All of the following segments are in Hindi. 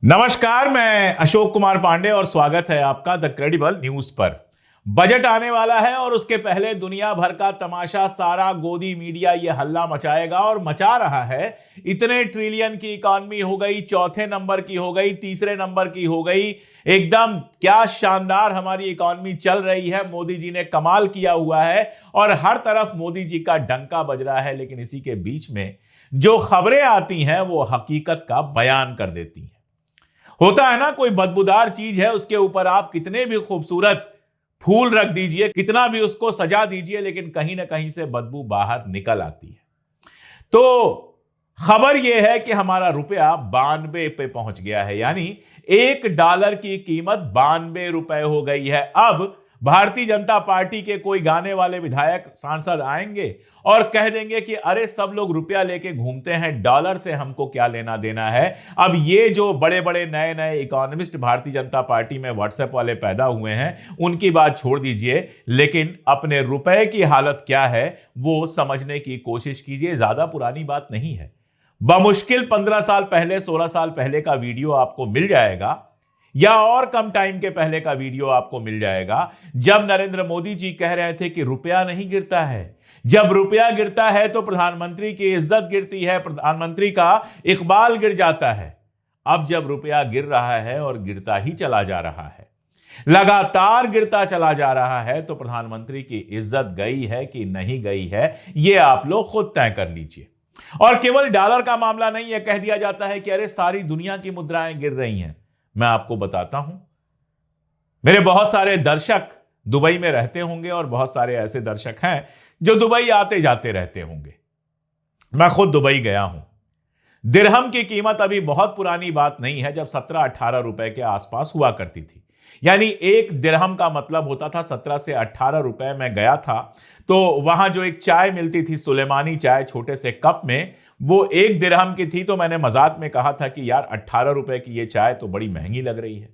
नमस्कार, मैं अशोक कुमार पांडे और स्वागत है आपका द क्रेडिबल न्यूज पर। बजट आने वाला है और उसके पहले दुनिया भर का तमाशा सारा गोदी मीडिया ये हल्ला मचाएगा और मचा रहा है। इतने ट्रिलियन की इकॉनमी हो गई, चौथे नंबर की हो गई, तीसरे नंबर की हो गई, एकदम क्या शानदार हमारी इकॉनमी चल रही है, मोदी जी ने कमाल किया हुआ है और हर तरफ मोदी जी का डंका बज रहा है। लेकिन इसी के बीच में जो खबरें आती हैं वो हकीकत का बयान कर देती हैं। होता है ना, कोई बदबूदार चीज है, उसके ऊपर आप कितने भी खूबसूरत फूल रख दीजिए, कितना भी उसको सजा दीजिए, लेकिन कहीं ना कहीं से बदबू बाहर निकल आती है। तो खबर यह है कि हमारा रुपया 92 पे पहुंच गया है, यानी $1 की कीमत 92 रुपए हो गई है। अब भारतीय जनता पार्टी के कोई गाने वाले विधायक सांसद आएंगे और कह देंगे कि अरे सब लोग रुपया लेके घूमते हैं, डॉलर से हमको क्या लेना देना है। अब ये जो बड़े बड़े नए नए इकोनॉमिस्ट भारतीय जनता पार्टी में व्हाट्सएप वाले पैदा हुए हैं, उनकी बात छोड़ दीजिए, लेकिन अपने रुपए की हालत क्या है वो समझने की कोशिश कीजिए। ज्यादा पुरानी बात नहीं है, बमुश्किल 15 साल पहले, 16 साल पहले का वीडियो आपको मिल जाएगा, या और कम टाइम के पहले का वीडियो आपको मिल जाएगा, जब नरेंद्र मोदी जी कह रहे थे कि रुपया नहीं गिरता है। जब रुपया गिरता है तो प्रधानमंत्री की इज्जत गिरती है, प्रधानमंत्री का इकबाल गिर जाता है। अब जब रुपया गिर रहा है और गिरता ही चला जा रहा है, लगातार गिरता चला जा रहा है, तो प्रधानमंत्री की इज्जत गई है कि नहीं गई है, यह आप लोग खुद तय कर लीजिए। और केवल डॉलर का मामला नहीं है, कह दिया जाता है कि अरे सारी दुनिया की मुद्राएं गिर रही हैं। मैं आपको बताता हूं, मेरे बहुत सारे दर्शक दुबई में रहते होंगे और बहुत सारे ऐसे दर्शक हैं जो दुबई आते जाते रहते होंगे। मैं खुद दुबई गया हूं। दिरहम की कीमत अभी बहुत पुरानी बात नहीं है, जब 17-18 रुपए के आसपास हुआ करती थी, यानी एक दिरहम का मतलब होता था 17 से 18 रुपए। मैं गया था तो वहां जो एक चाय मिलती थी, सुलेमानी चाय, छोटे से कप में, वो 1 दिरहम की थी। तो मैंने मजाक में कहा था कि यार 18 रुपए की ये चाय तो बड़ी महंगी लग रही है।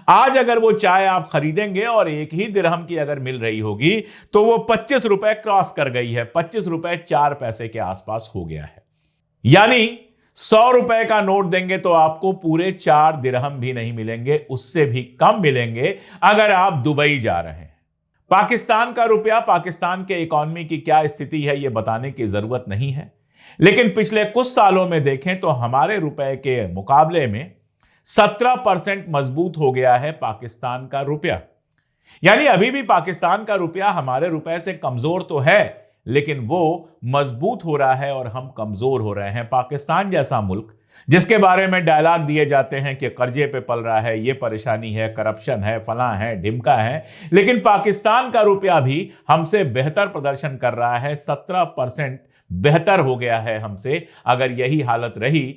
आज अगर वो चाय आप खरीदेंगे और 1 ही दिरहम की अगर मिल रही होगी तो वो 25 रुपए क्रॉस कर गई है, 25 रुपए 4 पैसे के आसपास हो गया है। यानी 100 रुपए का नोट देंगे तो आपको पूरे 4 दिरहम भी नहीं मिलेंगे, उससे भी कम मिलेंगे अगर आप दुबई जा रहे हैं। पाकिस्तान का रुपया, पाकिस्तान के इकॉनमी की क्या स्थिति है, यह बताने की जरूरत नहीं है, लेकिन पिछले कुछ सालों में देखें तो हमारे रुपए के मुकाबले में 17% मजबूत हो गया है पाकिस्तान का रुपया। यानी अभी भी पाकिस्तान का रुपया हमारे रुपए से कमजोर तो है, लेकिन वो मजबूत हो रहा है और हम कमजोर हो रहे हैं। पाकिस्तान जैसा मुल्क जिसके बारे में डायलॉग दिए जाते हैं कि कर्जे पे पल रहा है, ये परेशानी है, करप्शन है, फलां है, ढिमका है, लेकिन पाकिस्तान का रुपया भी हमसे बेहतर प्रदर्शन कर रहा है। 17% बेहतर हो गया है हमसे। अगर यही हालत रही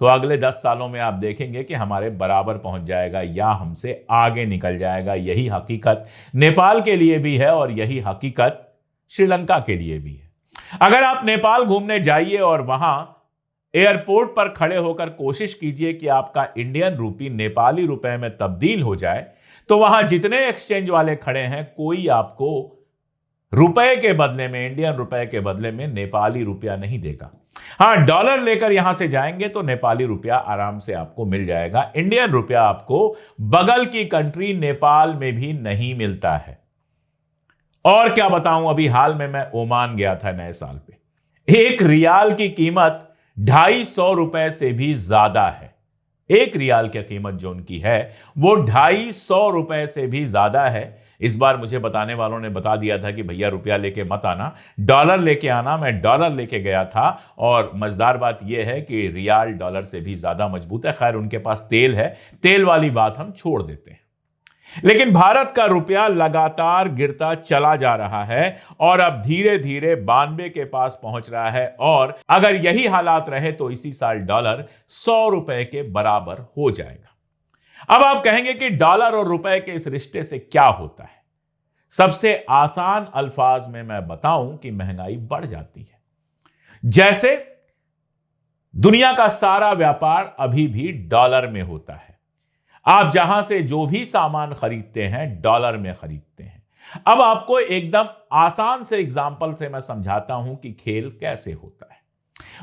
तो अगले 10 सालों में आप देखेंगे कि हमारे बराबर पहुंच जाएगा या हमसे आगे निकल जाएगा। यही हकीकत नेपाल के लिए भी है और यही हकीकत श्रीलंका के लिए भी है। अगर आप नेपाल घूमने जाइए और वहां एयरपोर्ट पर खड़े होकर कोशिश कीजिए कि आपका इंडियन रूपी नेपाली रुपए में तब्दील हो जाए, तो वहां जितने एक्सचेंज वाले खड़े हैं, कोई आपको रुपए के बदले में, इंडियन रुपए के बदले में नेपाली रुपया नहीं देगा। हां, डॉलर लेकर यहां से जाएंगे तो नेपाली रुपया आराम से आपको मिल जाएगा। इंडियन रुपया आपको बगल की कंट्री नेपाल में भी नहीं मिलता है। और क्या बताऊं, अभी हाल में मैं ओमान गया था नए साल पे। 1 रियाल की कीमत 250 रुपए से भी ज्यादा है। 1 रियाल की कीमत जो उनकी है वो 250 रुपए से भी ज्यादा है। इस बार मुझे बताने वालों ने बता दिया था कि भैया रुपया लेके मत आना, डॉलर लेके आना। मैं डॉलर लेके गया था और मजेदार बात यह है कि रियाल डॉलर से भी ज्यादा मजबूत है। खैर, उनके पास तेल है, तेल वाली बात हम छोड़ देते हैं। लेकिन भारत का रुपया लगातार गिरता चला जा रहा है और अब धीरे धीरे 92 के पास पहुंच रहा है। और अगर यही हालात रहे तो इसी साल डॉलर 100 रुपए के बराबर हो जाएगा। अब आप कहेंगे कि डॉलर और रुपए के इस रिश्ते से क्या होता है। सबसे आसान अल्फाज में मैं बताऊं कि महंगाई बढ़ जाती है। जैसे दुनिया का सारा व्यापार अभी भी डॉलर में होता है, आप जहां से जो भी सामान खरीदते हैं डॉलर में खरीदते हैं। अब आपको एकदम आसान से एग्जांपल से मैं समझाता हूं कि खेल कैसे होता है।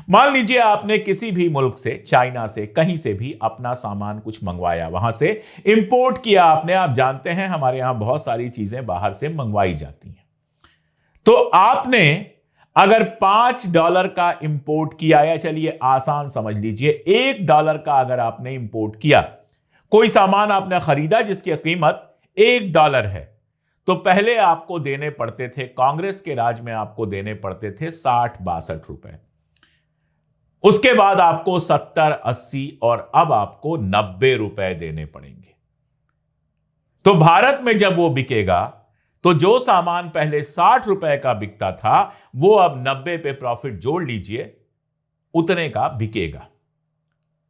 मान लीजिए आपने किसी भी मुल्क से, चाइना से, कहीं से भी अपना सामान कुछ मंगवाया, वहां से इंपोर्ट किया आपने। आप जानते हैं हमारे यहां बहुत सारी चीजें बाहर से मंगवाई जाती हैं। तो आपने अगर $5 का इंपोर्ट किया, या चलिए आसान समझ लीजिए $1 का अगर आपने इंपोर्ट किया, कोई सामान आपने खरीदा जिसकी कीमत $1 है, तो पहले आपको देने पड़ते थे, कांग्रेस के राज में आपको देने पड़ते थे 60-62 रुपए। उसके बाद आपको 70-80 और अब आपको 90 रुपए देने पड़ेंगे। तो भारत में जब वो बिकेगा तो जो सामान पहले 60 रुपए का बिकता था वो अब 90 पे प्रॉफिट जोड़ लीजिए, उतने का बिकेगा।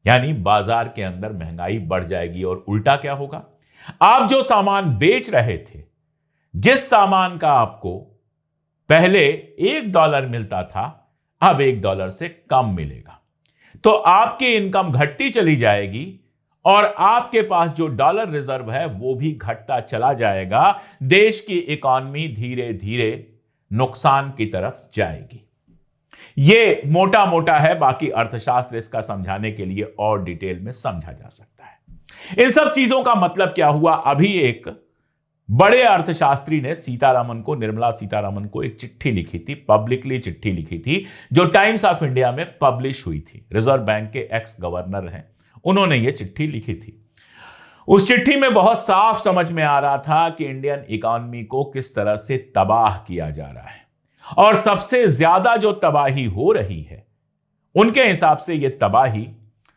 यानी बाजार के अंदर महंगाई बढ़ जाएगी। और उल्टा क्या होगा, आप जो सामान बेच रहे थे, जिस सामान का आपको पहले $1 मिलता था, अब $1 से कम मिलेगा। तो आपकी इनकम घटती चली जाएगी और आपके पास जो डॉलर रिजर्व है वो भी घटता चला जाएगा। देश की इकॉनमी धीरे धीरे नुकसान की तरफ जाएगी। ये मोटा मोटा है, बाकी अर्थशास्त्र इसका समझाने के लिए और डिटेल में समझा जा सकता है। इन सब चीजों का मतलब क्या हुआ, अभी एक बड़े अर्थशास्त्री ने सीतारामन को, निर्मला सीतारामन को एक चिट्ठी लिखी थी, पब्लिकली चिट्ठी लिखी थी, जो टाइम्स ऑफ इंडिया में पब्लिश हुई थी। रिजर्व बैंक के एक्स गवर्नर हैं, उन्होंने ये चिट्ठी लिखी थी। उस चिट्ठी में बहुत साफ समझ में आ रहा था कि इंडियन इकॉनमी को किस तरह से तबाह किया जा रहा है। और सबसे ज्यादा जो तबाही हो रही है, उनके हिसाब से यह तबाही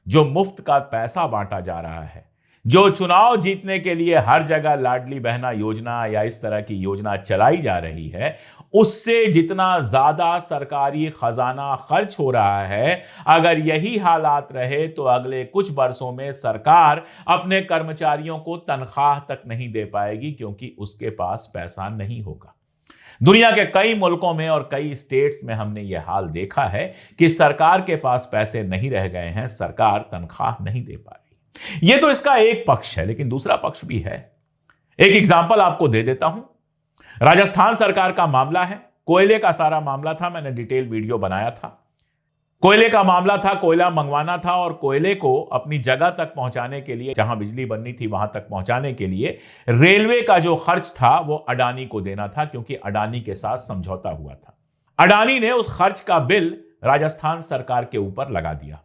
जो मुफ्त का पैसा बांटा जा रहा है, जो चुनाव जीतने के लिए हर जगह लाडली बहना योजना या इस तरह की योजना चलाई जा रही है, उससे जितना ज्यादा सरकारी खजाना खर्च हो रहा है, अगर यही हालात रहे तो अगले कुछ वर्षों में सरकार अपने कर्मचारियों को तनख्वाह तक नहीं दे पाएगी, क्योंकि उसके पास पैसा नहीं होगा। दुनिया के कई मुल्कों में और कई स्टेट्स में हमने यह हाल देखा है कि सरकार के पास पैसे नहीं रह गए हैं, सरकार तनख्वाह नहीं दे पा रही। यह तो इसका एक पक्ष है, लेकिन दूसरा पक्ष भी है। एक एग्जाम्पल आपको दे देता हूं। राजस्थान सरकार का मामला है, कोयले का सारा मामला था, मैंने डिटेल वीडियो बनाया था। कोयले का मामला था, कोयला मंगवाना था और कोयले को अपनी जगह तक पहुंचाने के लिए, जहां बिजली बननी थी वहां तक पहुंचाने के लिए रेलवे का जो खर्च था वो अडानी को देना था, क्योंकि अडानी के साथ समझौता हुआ था। अडानी ने उस खर्च का बिल राजस्थान सरकार के ऊपर लगा दिया।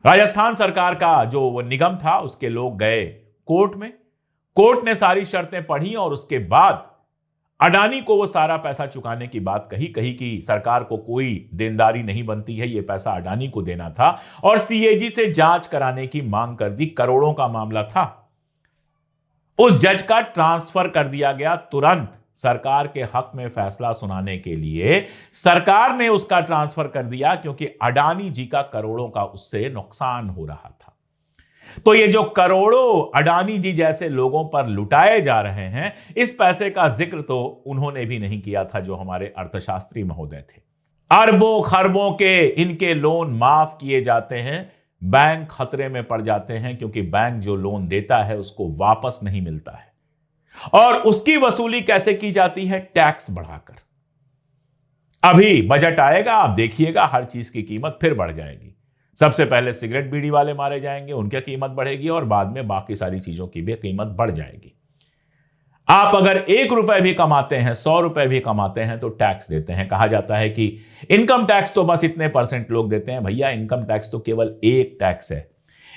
राजस्थान सरकार का जो वो निगम था, उसके लोग गए कोर्ट में, कोर्ट ने सारी शर्तें पढ़ी और उसके बाद अडानी को वो सारा पैसा चुकाने की बात कही कि सरकार को कोई देनदारी नहीं बनती है, ये पैसा अडानी को देना था, और सीएजी से जांच कराने की मांग कर दी। करोड़ों का मामला था। उस जज का ट्रांसफर कर दिया गया तुरंत सरकार के हक में फैसला सुनाने के लिए। सरकार ने उसका ट्रांसफर कर दिया क्योंकि अडानी जी का करोड़ों का उससे नुकसान हो रहा था। तो ये जो करोड़ों अडानी जी जैसे लोगों पर लुटाए जा रहे हैं, इस पैसे का जिक्र तो उन्होंने भी नहीं किया था जो हमारे अर्थशास्त्री महोदय थे। अरबों खरबों के इनके लोन माफ किए जाते हैं, बैंक खतरे में पड़ जाते हैं, क्योंकि बैंक जो लोन देता है उसको वापस नहीं मिलता है। और उसकी वसूली कैसे की जाती है? टैक्स बढ़ाकर। अभी बजट आएगा, आप देखिएगा, हर चीज की कीमत फिर बढ़ जाएगी। सबसे पहले सिगरेट बीड़ी वाले मारे जाएंगे, उनकी कीमत बढ़ेगी, और बाद में बाकी सारी चीजों की भी कीमत बढ़ जाएगी। आप अगर ₹1 भी कमाते हैं, ₹100 भी कमाते हैं, तो टैक्स देते हैं। कहा जाता है कि इनकम टैक्स तो बस इतने % लोग देते हैं। भैया, इनकम टैक्स तो केवल एक टैक्स है।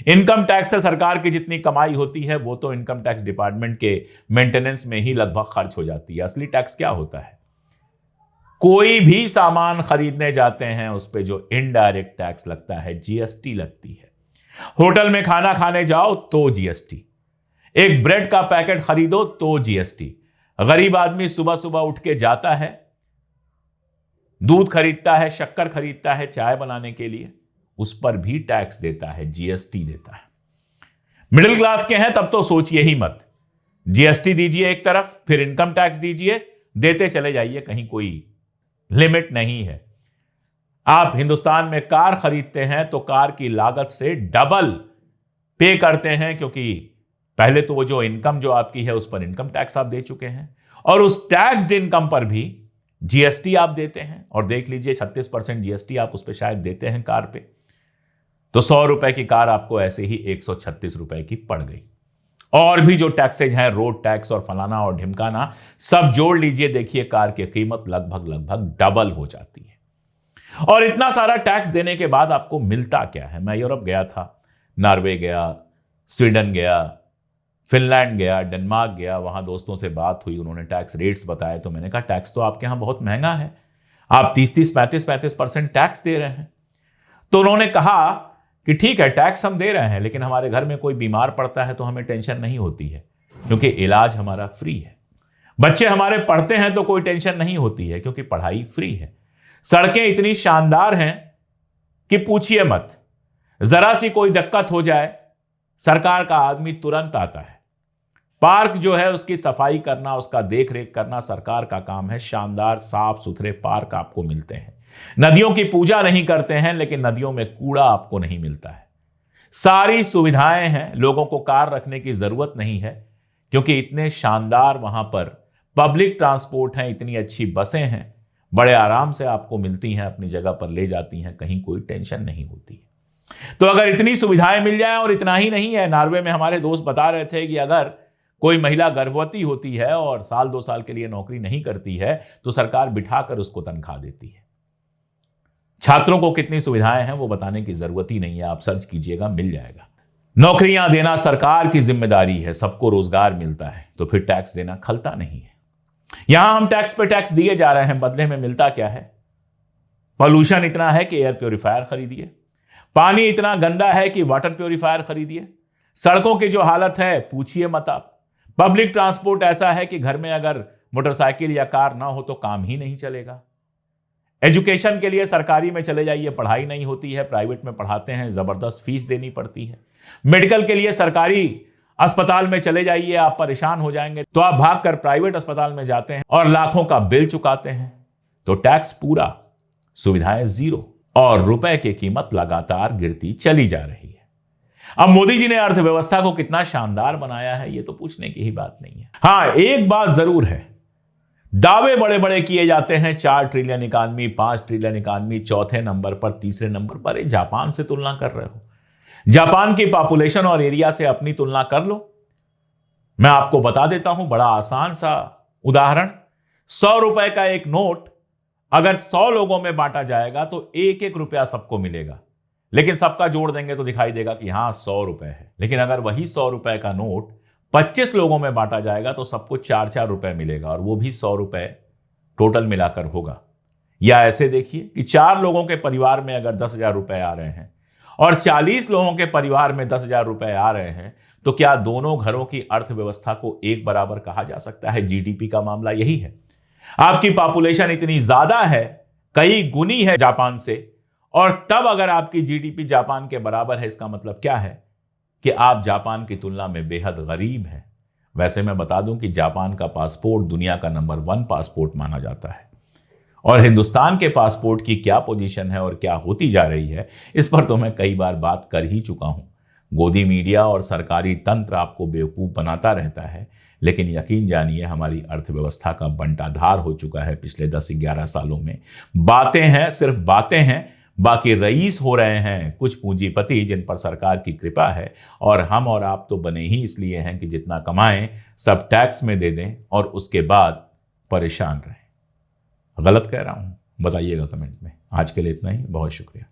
इनकम टैक्स से सरकार की जितनी कमाई होती है वो तो इनकम टैक्स डिपार्टमेंट के मेंटेनेंस में ही लगभग खर्च हो जाती है। असली टैक्स क्या होता है? कोई भी सामान खरीदने जाते हैं उस पे जो इनडायरेक्ट टैक्स लगता है, जीएसटी लगती है। होटल में खाना खाने जाओ तो जीएसटी, एक ब्रेड का पैकेट खरीदो तो जीएसटी। गरीब आदमी सुबह सुबह उठ के जाता है, दूध खरीदता है, शक्कर खरीदता है चाय बनाने के लिए, उस पर भी टैक्स देता है, जीएसटी देता है। मिडिल क्लास के हैं तब तो सोचिए ही मत। जीएसटी दीजिए एक तरफ, फिर इनकम टैक्स दीजिए, देते चले जाइए, कहीं कोई लिमिट नहीं है। आप हिंदुस्तान में कार खरीदते हैं तो कार की लागत से डबल पे करते हैं, क्योंकि पहले तो वो जो इनकम जो आपकी है उस पर इनकम टैक्स आप दे चुके हैं, और उस टैक्स्ड इनकम पर भी जीएसटी आप देते हैं, और देख लीजिए 36% जीएसटी आप उस पर शायद देते हैं कार पे, तो 100 रुपए की कार आपको ऐसे ही 136 रुपए की पड़ गई। और भी जो टैक्सेज हैं, रोड टैक्स और फलाना और ढिमकाना, सब जोड़ लीजिए, देखिए कार की कीमत लगभग डबल हो जाती है। और इतना सारा टैक्स देने के बाद आपको मिलता क्या है? मैं यूरोप गया था, नॉर्वे गया, स्वीडन गया, फिनलैंड गया, डेनमार्क गया, वहां दोस्तों से बात हुई, उन्होंने टैक्स रेट्स बताए, तो मैंने कहा टैक्स तो आपके यहां बहुत महंगा है, आप 30-30, 35-35% टैक्स दे रहे हैं। तो उन्होंने कहा कि ठीक है, टैक्स हम दे रहे हैं, लेकिन हमारे घर में कोई बीमार पड़ता है तो हमें टेंशन नहीं होती है, क्योंकि इलाज हमारा फ्री है। बच्चे हमारे पढ़ते हैं तो कोई टेंशन नहीं होती है, क्योंकि पढ़ाई फ्री है। सड़कें इतनी शानदार हैं कि पूछिए मत, जरा सी कोई दिक्कत हो जाए सरकार का आदमी तुरंत आता है। पार्क जो है उसकी सफाई करना, उसका देख रेख करना सरकार का काम है। शानदार साफ सुथरे पार्क आपको मिलते हैं। नदियों की पूजा नहीं करते हैं, लेकिन नदियों में कूड़ा आपको नहीं मिलता है। सारी सुविधाएं हैं, लोगों को कार रखने की जरूरत नहीं है, क्योंकि इतने शानदार वहां पर पब्लिक ट्रांसपोर्ट है, इतनी अच्छी बसें हैं, बड़े आराम से आपको मिलती हैं, अपनी जगह पर ले जाती हैं, कहीं कोई टेंशन नहीं होती। तो अगर इतनी सुविधाएं मिल जाए, और इतना ही नहीं है, नॉर्वे में हमारे दोस्त बता रहे थे कि अगर कोई महिला गर्भवती होती है और 1-2 साल के लिए नौकरी नहीं करती है, तो सरकार बिठाकर उसको तनख्वाह देती है। छात्रों को कितनी सुविधाएं हैं वो बताने की जरूरत ही नहीं है, आप सर्च कीजिएगा, मिल जाएगा। नौकरियां देना सरकार की जिम्मेदारी है, सबको रोजगार मिलता है, तो फिर टैक्स देना खलता नहीं है। यहां हम टैक्स पे टैक्स दिए जा रहे हैं, बदले में मिलता क्या है? पॉल्यूशन इतना है कि एयर प्योरीफायर खरीदिए, पानी इतना गंदा है कि वाटर प्योरीफायर खरीदिए, सड़कों की जो हालत है पूछिए मत आप, पब्लिक ट्रांसपोर्ट ऐसा है कि घर में अगर मोटरसाइकिल या कार ना हो तो काम ही नहीं चलेगा। एजुकेशन के लिए सरकारी में चले जाइए, पढ़ाई नहीं होती है, प्राइवेट में पढ़ाते हैं, जबरदस्त फीस देनी पड़ती है। मेडिकल के लिए सरकारी अस्पताल में चले जाइए, आप परेशान हो जाएंगे, तो आप भागकर प्राइवेट अस्पताल में जाते हैं और लाखों का बिल चुकाते हैं। तो टैक्स पूरा, सुविधाएं जीरो, और रुपए की कीमत लगातार गिरती चली जा रही है। अब मोदी जी ने अर्थव्यवस्था को कितना शानदार बनाया है, ये तो पूछने की ही बात नहीं है। हां, एक बात जरूर है, दावे बड़े बड़े किए जाते हैं, 4 ट्रिलियन इकॉनमी, 5 ट्रिलियन इकॉनमी, चौथे नंबर पर, तीसरे नंबर पर। जापान से तुलना कर रहे हो, जापान की पॉपुलेशन और एरिया से अपनी तुलना कर लो। मैं आपको बता देता हूं, बड़ा आसान सा उदाहरण, 100 रुपए का एक नोट अगर 100 लोगों में बांटा जाएगा तो 1-1 रुपया सबको मिलेगा, लेकिन सबका जोड़ देंगे तो दिखाई देगा कि हां 100 रुपए है। लेकिन अगर वही 100 रुपए का नोट 25 लोगों में बांटा जाएगा तो सबको 4-4 रुपए मिलेगा, और वो भी 100 रुपए टोटल मिलाकर होगा। या ऐसे देखिए कि 4 लोगों के परिवार में अगर 10,000 रुपए आ रहे हैं और 40 लोगों के परिवार में 10,000 रुपए आ रहे हैं, तो क्या दोनों घरों की अर्थव्यवस्था को एक बराबर कहा जा सकता है? जीडीपी का मामला यही है। आपकी पॉपुलेशन इतनी ज्यादा है, कई गुनी है जापान से, और तब अगर आपकी जीडीपी जापान के बराबर है, इसका मतलब क्या है कि आप जापान की तुलना में बेहद गरीब हैं। वैसे मैं बता दूं कि जापान का पासपोर्ट दुनिया का नंबर 1 पासपोर्ट माना जाता है, और हिंदुस्तान के पासपोर्ट की क्या पोजीशन है और क्या होती जा रही है, इस पर तो मैं कई बार बात कर ही चुका हूं। गोदी मीडिया और सरकारी तंत्र आपको बेवकूफ बनाता रहता है, लेकिन यकीन जानिए हमारी अर्थव्यवस्था का बंटाधार हो चुका है पिछले 10-11 सालों में। बातें हैं, सिर्फ बातें हैं, बाकी रईस हो रहे हैं कुछ पूंजीपति जिन पर सरकार की कृपा है, और हम और आप तो बने ही इसलिए हैं कि जितना कमाएं सब टैक्स में दे दें और उसके बाद परेशान रहें। गलत कह रहा हूं? बताइएगा कमेंट में। आज के लिए इतना ही, बहुत शुक्रिया।